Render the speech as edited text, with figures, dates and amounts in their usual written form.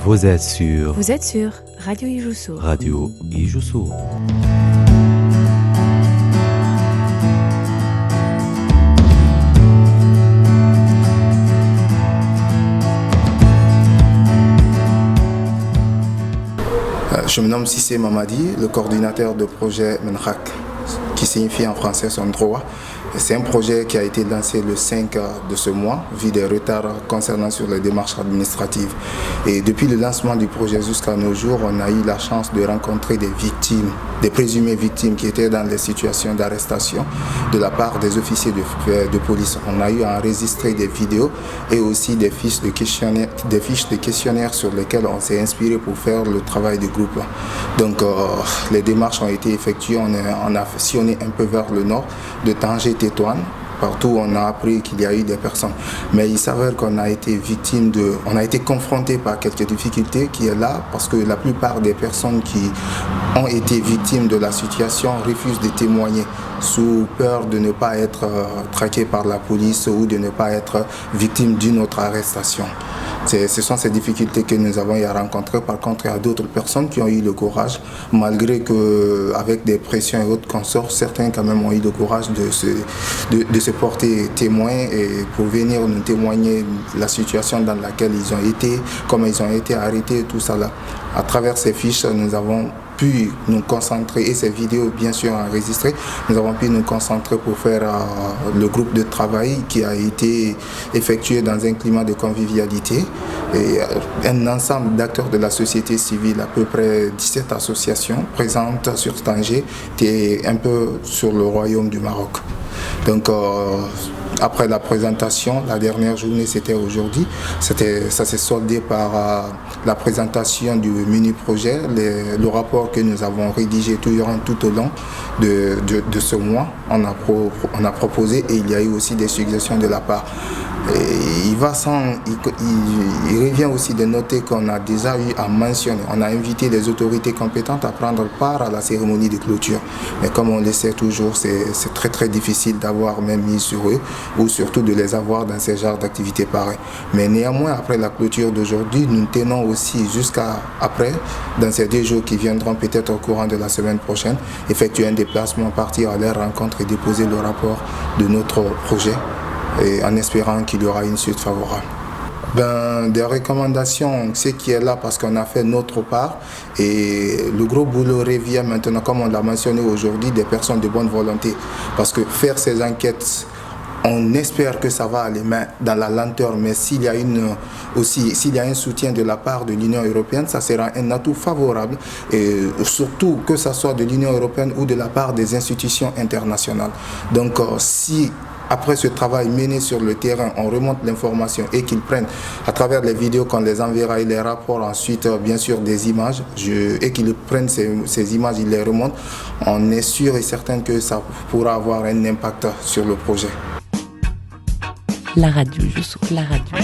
Vous êtes sur Radio Ijoussou. Radio Ijoussou. Je me nomme Sissé Mamadi, le coordinateur de projet Menrak, qui signifie en français son droit. C'est un projet qui a été lancé le 5 de ce mois, vu des retards concernant sur les démarches administratives. Et depuis le lancement du projet jusqu'à nos jours, on a eu la chance de rencontrer des victimes, des présumées victimes qui étaient dans des situations d'arrestation de la part des officiers de police. On a eu à enregistrer des vidéos et aussi des fiches de questionnaires sur lesquelles on s'est inspiré pour faire le travail de groupe. Donc les démarches ont été effectuées, on a sillonné un peu vers le nord, de Tanger, Tétouan. Partout, on a appris qu'il y a eu des personnes. Mais il s'avère qu'on a été on a été confronté par quelques difficultés qui est là parce que la plupart des personnes qui ont été victimes de la situation refusent de témoigner sous peur de ne pas être traquées par la police ou de ne pas être victimes d'une autre arrestation. Ce sont ces difficultés que nous avons eu à rencontrer. Par contre, il y a d'autres personnes qui ont eu le courage, malgré qu'avec des pressions et autres consorts, certains quand même ont eu le courage de se porter témoins et pour venir nous témoigner la situation dans laquelle ils ont été, comment ils ont été arrêtés, tout ça là. À travers ces fiches, nous avons pu nous concentrer, et ces vidéos bien sûr enregistrées, nous avons pu nous concentrer pour faire le groupe de travail qui a été effectué dans un climat de convivialité et un ensemble d'acteurs de la société civile, à peu près 17 associations présentes sur Tanger et un peu sur le royaume du Maroc. Donc après la présentation, la dernière journée c'était aujourd'hui, ça s'est soldé par la présentation du mini-projet, le rapport que nous avons rédigé tout au long de ce mois, on a proposé et il y a eu aussi des suggestions de la part. Et il revient aussi de noter qu'on a déjà eu à mentionner, on a invité les autorités compétentes à prendre part à la cérémonie de clôture. Mais comme on le sait toujours, c'est très très difficile d'avoir même mis sur eux ou surtout de les avoir dans ces genres d'activités pareilles. Mais néanmoins, après la clôture d'aujourd'hui, nous tenons aussi jusqu'à après, dans ces 2 jours qui viendront peut-être au courant de la semaine prochaine, effectuer un déplacement, partir à leur rencontre et déposer le rapport de notre projet, et en espérant qu'il y aura une suite favorable. Des recommandations, ce qui est là parce qu'on a fait notre part et le gros boulot revient maintenant, comme on l'a mentionné aujourd'hui, des personnes de bonne volonté. Parce que faire ces enquêtes, on espère que ça va aller dans la lenteur, mais s'il y a un soutien de la part de l'Union européenne, ça sera un atout favorable, et surtout que ce soit de l'Union européenne ou de la part des institutions internationales. Donc si après ce travail mené sur le terrain, on remonte l'information et qu'ils prennent à travers les vidéos qu'on les enverra et les rapports ensuite, bien sûr des images, et qu'ils prennent ces images, ils les remontent, on est sûr et certain que ça pourra avoir un impact sur le projet. La radio Ijoussou, la radio.